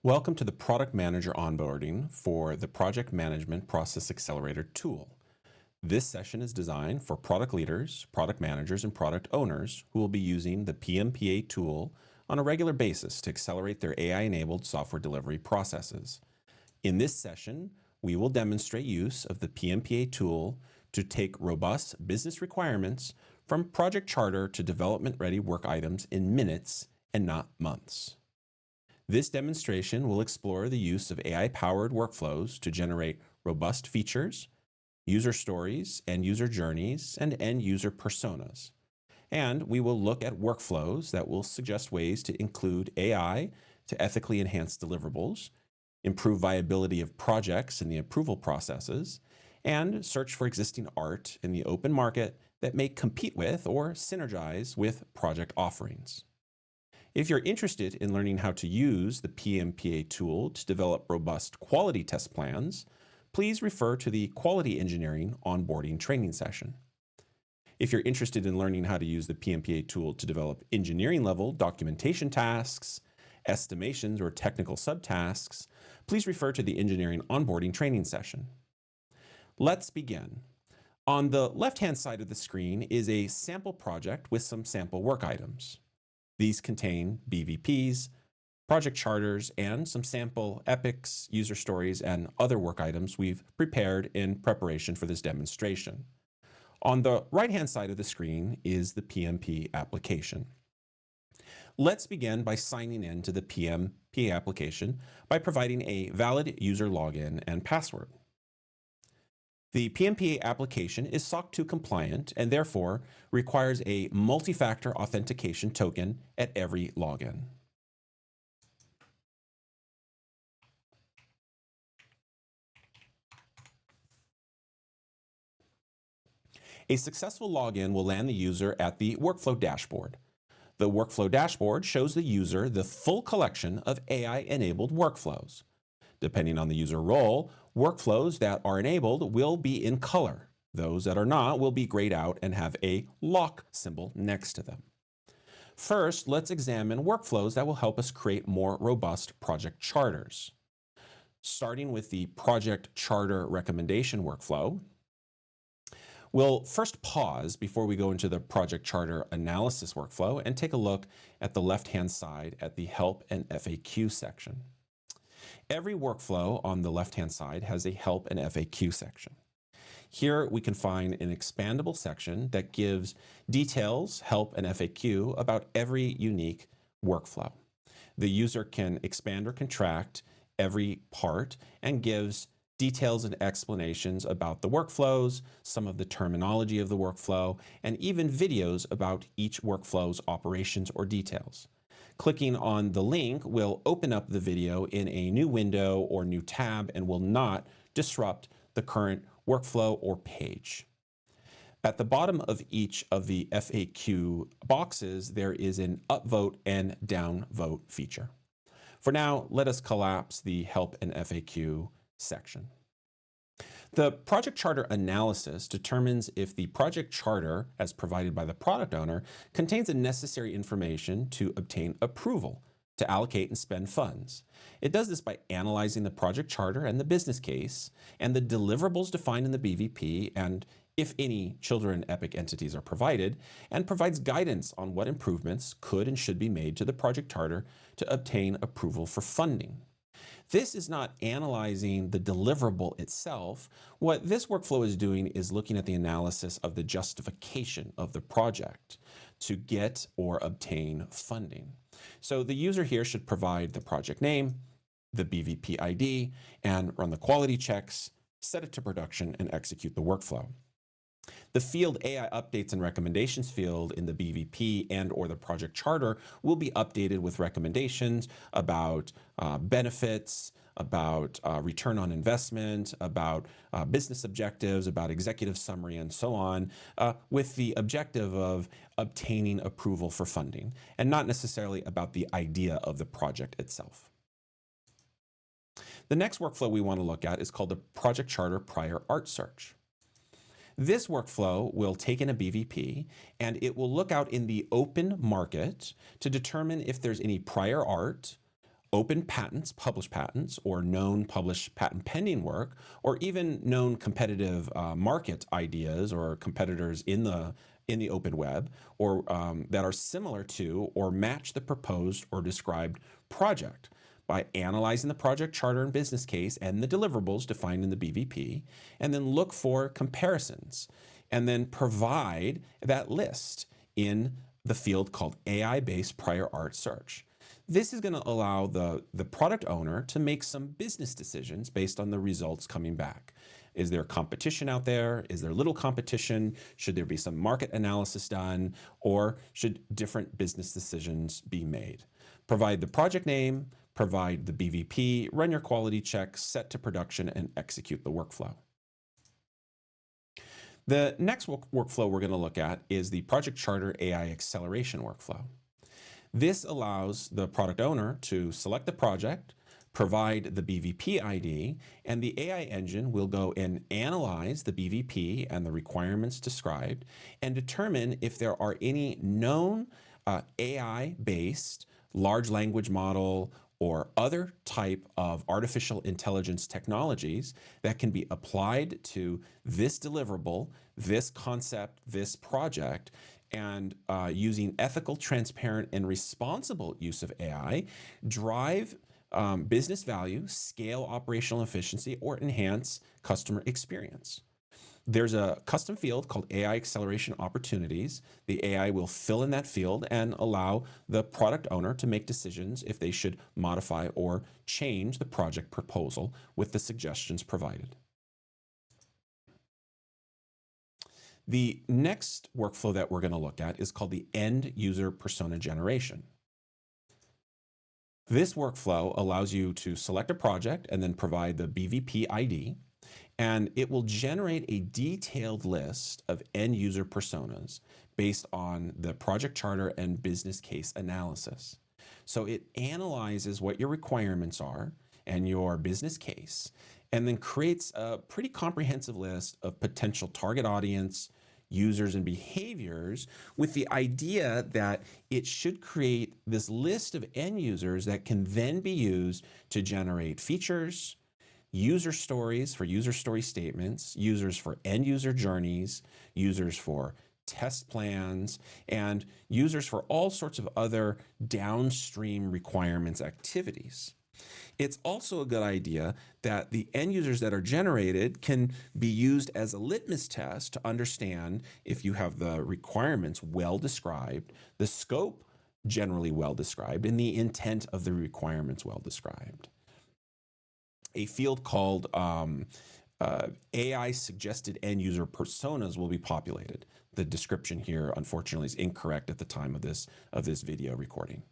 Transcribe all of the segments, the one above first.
Welcome to the Product Manager onboarding for the Project Management Process Accelerator tool. This session is designed for product leaders, product managers, and product owners who will be using the PMPA tool on a regular basis to accelerate their AI-enabled software delivery processes. In this session, we will demonstrate use of the PMPA tool to take robust business requirements from project charter to development-ready work items in minutes and not months. This demonstration will explore the use of AI-powered workflows to generate robust features, user stories and user journeys, and end-user personas. And we will look at workflows that will suggest ways to include AI to ethically enhance deliverables, improve viability of projects in the approval processes, and search for existing art in the open market that may compete with or synergize with project offerings. If you're interested in learning how to use the PMPA tool to develop robust quality test plans, please refer to the Quality Engineering Onboarding training session. If you're interested in learning how to use the PMPA tool to develop engineering-level documentation tasks, estimations, or technical subtasks, please refer to the Engineering Onboarding training session. Let's begin. On the left-hand side of the screen is a sample project with some sample work items. These contain BVPs, project charters, and some sample epics, user stories, and other work items we've prepared in preparation for this demonstration. On the right-hand side of the screen is the PMP application. Let's begin by signing in to the PMP application by providing a valid user login and password. The PMPA application is SOC 2 compliant and therefore requires a multi-factor authentication token at every login. A successful login will land the user at the workflow dashboard. The workflow dashboard shows the user the full collection of AI-enabled workflows. Depending on the user role, workflows that are enabled will be in color. Those that are not will be grayed out and have a lock symbol next to them. First, let's examine workflows that will help us create more robust project charters. Starting with the project charter recommendation workflow, we'll first pause before we go into the project charter analysis workflow and take a look at the left-hand side at the help and FAQ section. Every workflow on the left-hand side has a help and FAQ section. Here we can find an expandable section that gives details, help, and FAQ about every unique workflow. The user can expand or contract every part and gives details and explanations about the workflows, some of the terminology of the workflow, and even videos about each workflow's operations or details. Clicking on the link will open up the video in a new window or new tab and will not disrupt the current workflow or page. At the bottom of each of the FAQ boxes, there is an upvote and downvote feature. For now, let us collapse the help and FAQ section. The project charter analysis determines if the project charter, as provided by the product owner, contains the necessary information to obtain approval to allocate and spend funds. It does this by analyzing the project charter and the business case and the deliverables defined in the BVP and if any children epic entities are provided, and provides guidance on what improvements could and should be made to the project charter to obtain approval for funding. This is not analyzing the deliverable itself. What this workflow is doing is looking at the analysis of the justification of the project to get or obtain funding. So the user here should provide the project name, the BVP ID, and run the quality checks, set it to production, and execute the workflow. The field AI updates and recommendations field in the BVP and or the project charter will be updated with recommendations about benefits, about return on investment, about business objectives, about executive summary, and so on, with the objective of obtaining approval for funding, and not necessarily about the idea of the project itself. The next workflow we want to look at is called the project charter prior art search. This workflow will take in a BVP and it will look out in the open market to determine if there's any prior art, open patents, published patents, or known published patent pending work, or even known competitive market ideas or competitors in the open web, or that are similar to or match the proposed or described project. By analyzing the project charter and business case and the deliverables defined in the BVP, and then look for comparisons, and then provide that list in the field called AI-based prior art search. This is going to allow the product owner to make some business decisions based on the results coming back. Is there competition out there? Is there little competition? Should there be some market analysis done? Or should different business decisions be made? Provide the project name, provide the BVP, run your quality checks, set to production, and execute the workflow. The next workflow we're going to look at is the Project Charter AI acceleration workflow. This allows the product owner to select the project, provide the BVP ID, and the AI engine will go and analyze the BVP and the requirements described and determine if there are any known AI-based large language model or other type of artificial intelligence technologies that can be applied to this deliverable, this concept, this project, and using ethical, transparent, and responsible use of AI, drive business value, scale operational efficiency, or enhance customer experience. There's a custom field called AI acceleration opportunities. The AI will fill in that field and allow the product owner to make decisions if they should modify or change the project proposal with the suggestions provided. The next workflow that we're going to look at is called the end user persona generation. This workflow allows you to select a project and then provide the BVP ID, and it will generate a detailed list of end user personas based on the project charter and business case analysis. So it analyzes what your requirements are and your business case, and then creates a pretty comprehensive list of potential target audience, users, and behaviors, with the idea that it should create this list of end users that can then be used to generate features, user stories for user story statements, users for end user journeys, users for test plans, and users for all sorts of other downstream requirements activities. It's also a good idea that the end users that are generated can be used as a litmus test to understand if you have the requirements well described, the scope generally well described, and the intent of the requirements well described. A field called AI suggested end user personas will be populated. The description here, unfortunately, is incorrect at the time of this video recording.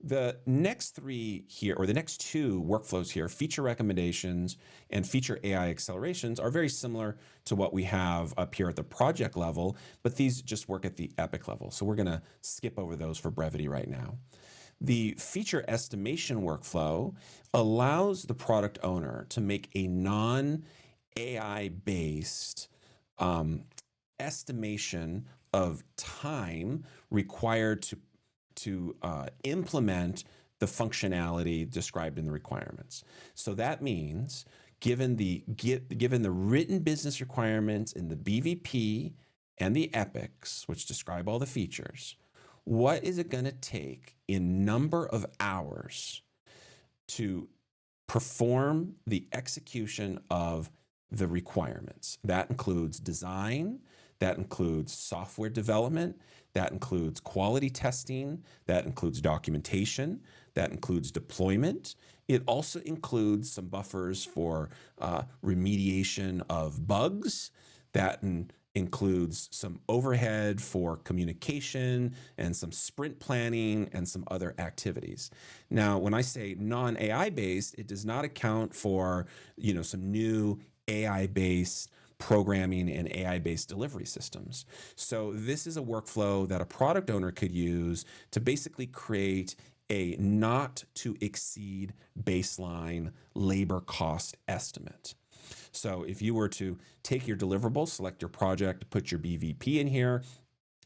The next three here, or the next two workflows here, feature recommendations and feature AI accelerations, are very similar to what we have up here at the project level, but these just work at the epic level. So we're going to skip over those for brevity right now. The feature estimation workflow allows the product owner to make a non-AI-based estimation of time required to implement the functionality described in the requirements. So that means, given the written business requirements in the BVP and the epics, which describe all the features, what is it going to take in number of hours to perform the execution of the requirements? That includes design, that includes software development, that includes quality testing, that includes documentation, that includes deployment. It also includes some buffers for remediation of bugs. That includes some overhead for communication and some sprint planning and some other activities. Now, when I say non-AI based, it does not account for, some new AI-based programming and AI-based delivery systems. So this is a workflow that a product owner could use to basically create a not to exceed baseline labor cost estimate. So if you were to take your deliverables, select your project, put your BVP in here,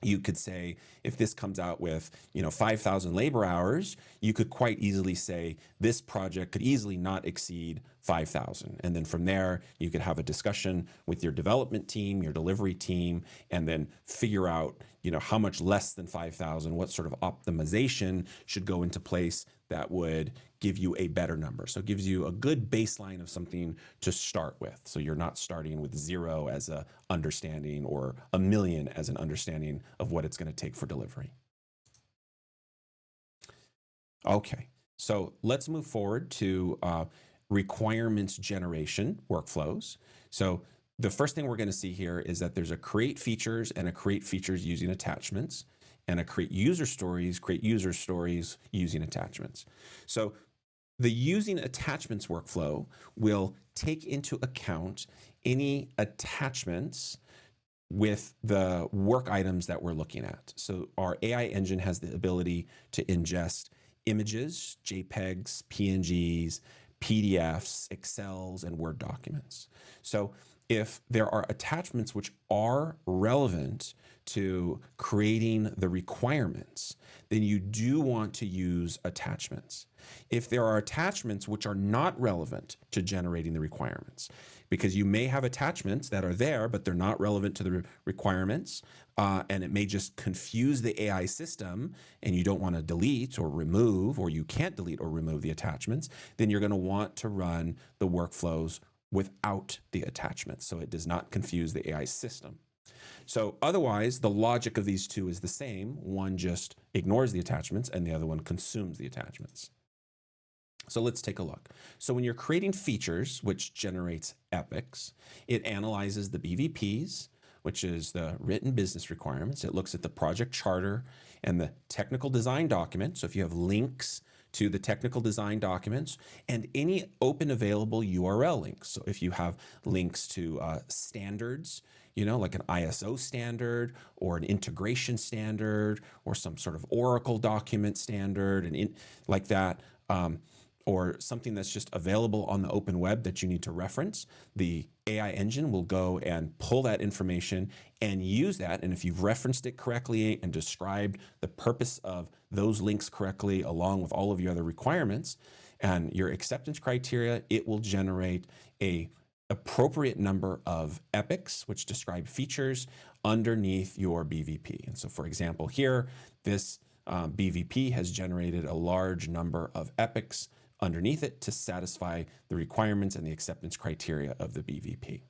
You could say, if this comes out with 5,000 labor hours, you could quite easily say this project could easily not exceed 5,000. And then from there, you could have a discussion with your development team, your delivery team, and then figure out how much less than 5,000, what sort of optimization should go into place that would give you a better number. So it gives you a good baseline of something to start with. So you're not starting with 0 as a understanding or 1,000,000 as an understanding of what it's going to take for delivery. Okay, so let's move forward to requirements generation workflows. So the first thing we're going to see here is that there's a create features and a create features using attachments, and a create user stories using attachments. So the using attachments workflow will take into account any attachments with the work items that we're looking at. So our AI engine has the ability to ingest images, JPEGs, PNGs, PDFs, Excels, and Word documents. So if there are attachments which are relevant to creating the requirements, then you do want to use attachments. If there are attachments which are not relevant to generating the requirements, because you may have attachments that are there, but they're not relevant to the requirements, and it may just confuse the AI system, and you don't want to delete or remove, or you can't delete or remove the attachments, then you're going to want to run the workflows without the attachments, so it does not confuse the AI system. So otherwise, the logic of these two is the same. One just ignores the attachments, and the other one consumes the attachments. So let's take a look. So when you're creating features, which generates epics, it analyzes the BVPs, which is the written business requirements. It looks at the project charter and the technical design document. So if you have links to the technical design documents and any open available URL links. So if you have links to standards, like an ISO standard or an integration standard or some sort of Oracle document standard and like that, or something that's just available on the open web that you need to reference, the AI engine will go and pull that information and use that. And if you've referenced it correctly and described the purpose of those links correctly, along with all of your other requirements and your acceptance criteria, it will generate a appropriate number of epics, which describe features underneath your BVP. And so, for example, here, this BVP has generated a large number of epics underneath it to satisfy the requirements and the acceptance criteria of the BVP.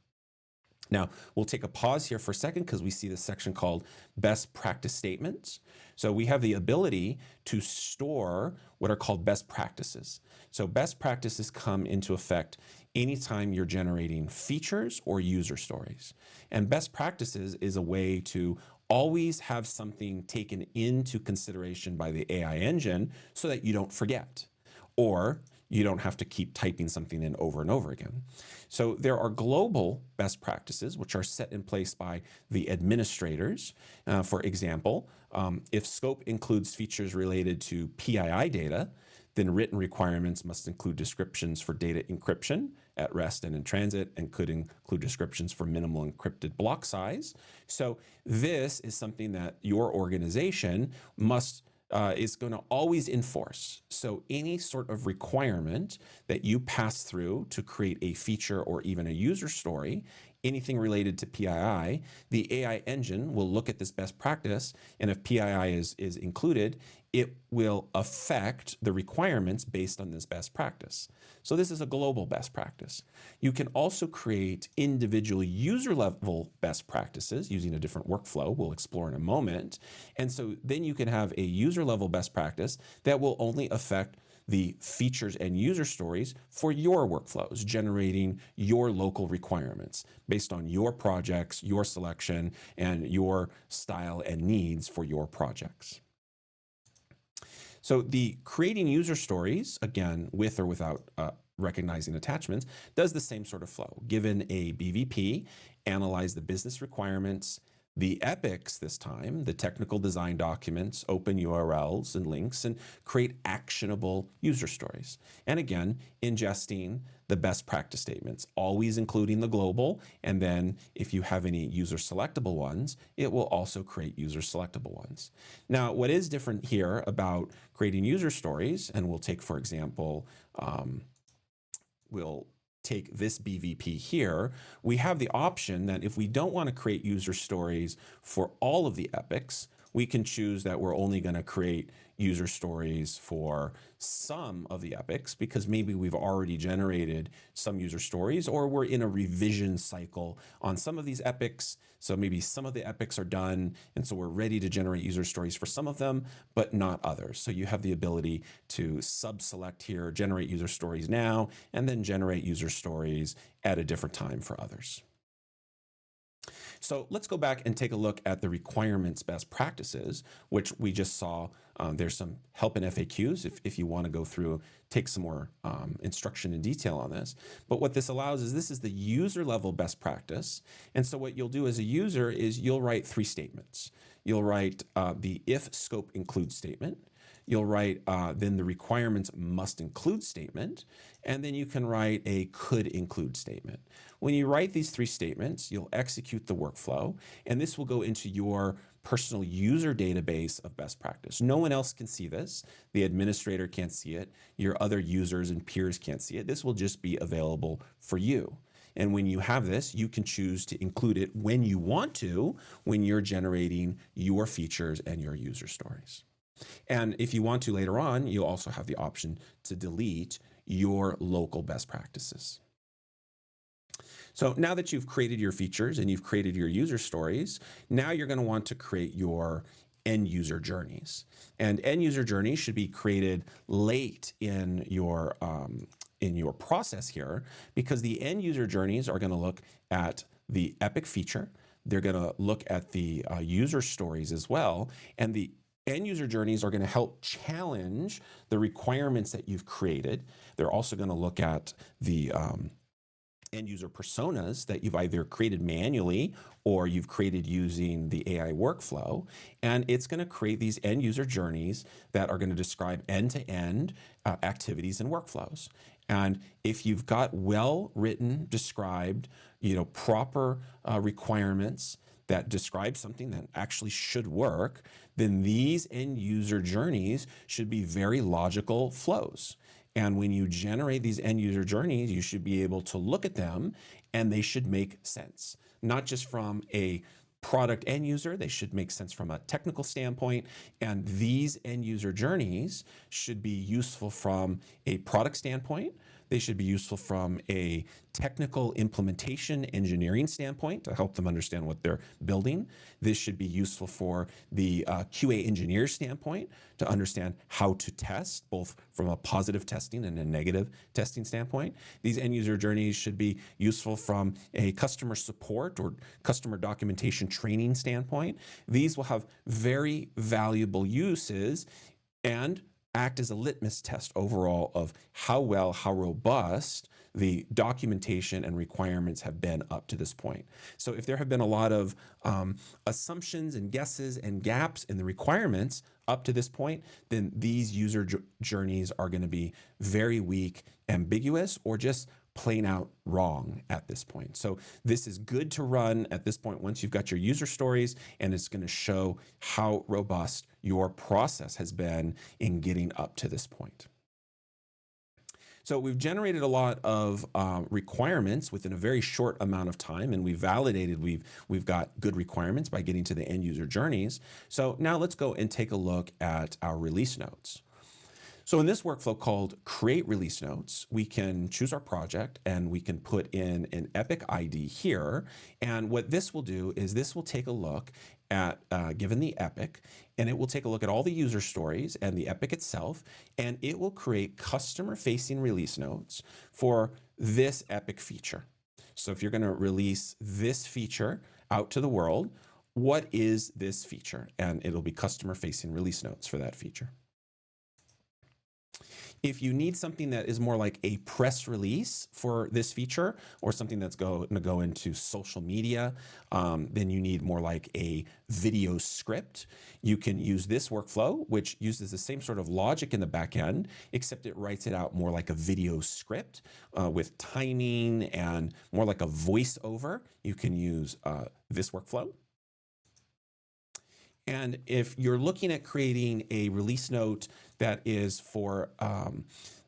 Now, we'll take a pause here for a second because we see this section called best practice statements. So we have the ability to store what are called best practices. So best practices come into effect anytime you're generating features or user stories. And best practices is a way to always have something taken into consideration by the AI engine so that you don't forget, or you don't have to keep typing something in over and over again. So there are global best practices, which are set in place by the administrators. For example, if scope includes features related to PII data, then written requirements must include descriptions for data encryption at rest and in transit, and could include descriptions for minimal encrypted block size. So this is something that your organization is going to always enforce. So any sort of requirement that you pass through to create a feature or even a user story, anything related to PII, the AI engine will look at this best practice, and if PII is included, it will affect the requirements based on this best practice. So this is a global best practice. You can also create individual user level best practices using a different workflow we'll explore in a moment. And so then you can have a user level best practice that will only affect the features and user stories for your workflows, generating your local requirements based on your projects, your selection, and your style and needs for your projects. So the creating user stories, again, with or without recognizing attachments, does the same sort of flow. Given a BVP, analyze the business requirements, The epics this time, the technical design documents, open URLs and links, and create actionable user stories. And again, ingesting the best practice statements, always including the global. And then if you have any user selectable ones, it will also create user selectable ones. Now, what is different here about creating user stories, and we'll take, for example, we'll take this BVP here, we have the option that if we don't want to create user stories for all of the epics, we can choose that we're only going to create user stories for some of the epics because maybe we've already generated some user stories or we're in a revision cycle on some of these epics. So maybe some of the epics are done and so we're ready to generate user stories for some of them, but not others. So you have the ability to sub-select here, generate user stories now, and then generate user stories at a different time for others. So let's go back and take a look at the requirements best practices, which we just saw. There's some help in FAQs if you want to go through, take some more instruction in detail on this. But what this allows is this is the user level best practice. And so what you'll do as a user is you'll write 3 statements. You'll write the if scope includes statement. You'll write then the requirements must include statement, and then you can write a could include statement. When you write these 3 statements, you'll execute the workflow, and this will go into your personal user database of best practice. No one else can see this. The administrator can't see it. Your other users and peers can't see it. This will just be available for you. And when you have this, you can choose to include it when you want to, when you're generating your features and your user stories. And if you want to later on, you'll also have the option to delete your local best practices. So now that you've created your features and you've created your user stories, now you're going to want to create your end user journeys. And end user journeys should be created late in your process here, because the end user journeys are going to look at the epic feature. They're going to look at the user stories as well. And the end user journeys are going to help challenge the requirements that you've created. They're also going to look at the end user personas that you've either created manually or you've created using the AI workflow. And it's going to create these end user journeys that are going to describe end-to-end activities and workflows. And if you've got well-written, described, proper requirements that describe something that actually should work, then these end user journeys should be very logical flows. And when you generate these end user journeys, you should be able to look at them and they should make sense, not just from a product end user, they should make sense from a technical standpoint. And these end user journeys should be useful from a product standpoint. They should be useful from a technical implementation engineering standpoint to help them understand what they're building. This should be useful for the QA engineer standpoint to understand how to test, both from a positive testing and a negative testing standpoint. These end user journeys should be useful from a customer support or customer documentation training standpoint. These will have very valuable uses and act as a litmus test overall of how robust the documentation and requirements have been up to this point. So if there have been a lot of assumptions and guesses and gaps in the requirements up to this point, then these user journeys are going to be very weak, ambiguous, or just plain out wrong at this point. So this is good to run at this point once you've got your user stories, and it's going to show how robust your process has been in getting up to this point. So we've generated a lot of requirements within a very short amount of time, and we've validated we've got good requirements by getting to the end user journeys. So now let's go and take a look at our release notes. So in this workflow called Create Release Notes, we can choose our project and we can put in an Epic ID here. And what this will do is this will take a look at, given the Epic, and it will take a look at all the user stories and the Epic itself, and it will create customer-facing release notes for this Epic feature. So if you're going to release this feature out to the world, what is this feature? And it'll be customer-facing release notes for that feature. If you need something that is more like a press release for this feature, or something that's going to go into social media, then you need more like a video script. You can use this workflow, which uses the same sort of logic in the back end, except it writes it out more like a video script with timing and more like a voiceover. You can use this workflow. And if you're looking at creating a release note that is for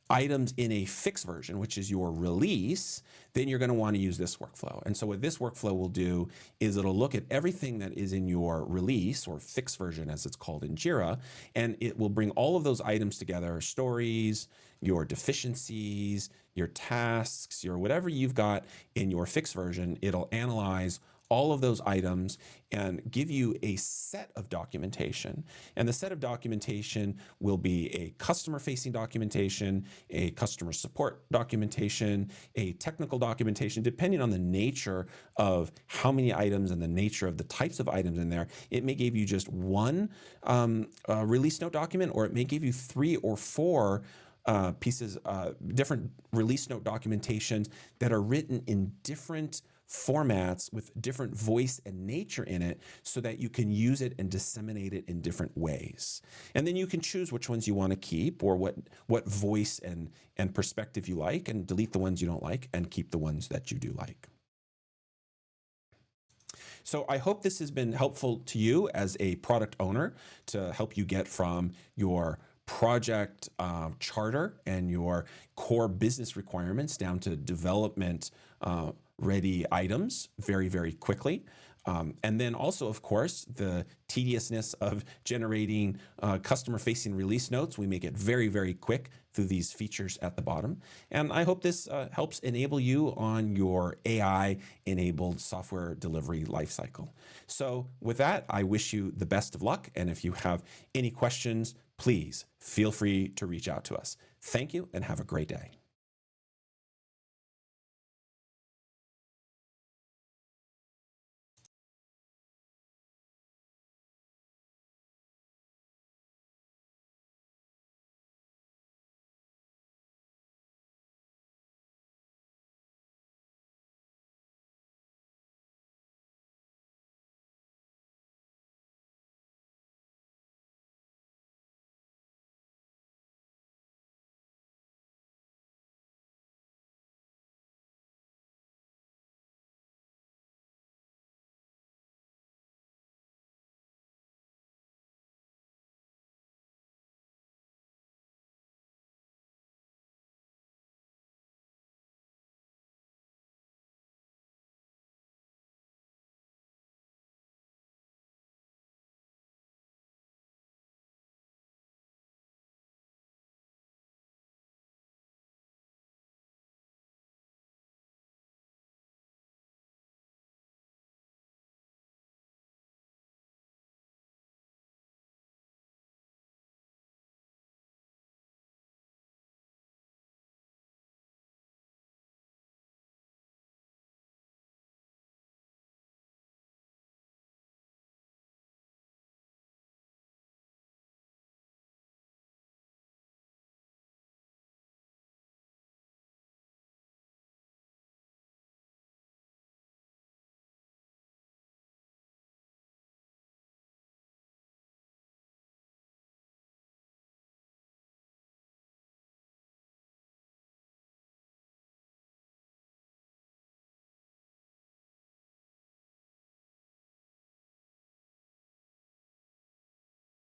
items in a fixed version, which is your release, then you're going to want to use this workflow. And so what this workflow will do is it'll look at everything that is in your release, or fixed version as it's called in Jira, and it will bring all of those items together: stories, your deficiencies, your tasks, your whatever you've got in your fixed version. It'll analyze all of those items and give you a set of documentation. And the set of documentation will be a customer-facing documentation, a customer support documentation, a technical documentation, depending on the nature of how many items and the nature of the types of items in there. It may give you just one release note document, or it may give you 3 or 4 pieces, different release note documentations that are written in different formats with different voice and nature in it, so that you can use it and disseminate it in different ways. And then you can choose which ones you want to keep, or what voice and perspective you like, and delete the ones you don't like and keep the ones that you do like. So I hope this has been helpful to you as a product owner, to help you get from your project charter and your core business requirements down to development ready items very, very quickly. And then also, of course, the tediousness of generating customer-facing release notes. We make it very, very quick through these features at the bottom. And I hope this helps enable you on your AI-enabled software delivery lifecycle. So with that, I wish you the best of luck. And if you have any questions, please feel free to reach out to us. Thank you and have a great day.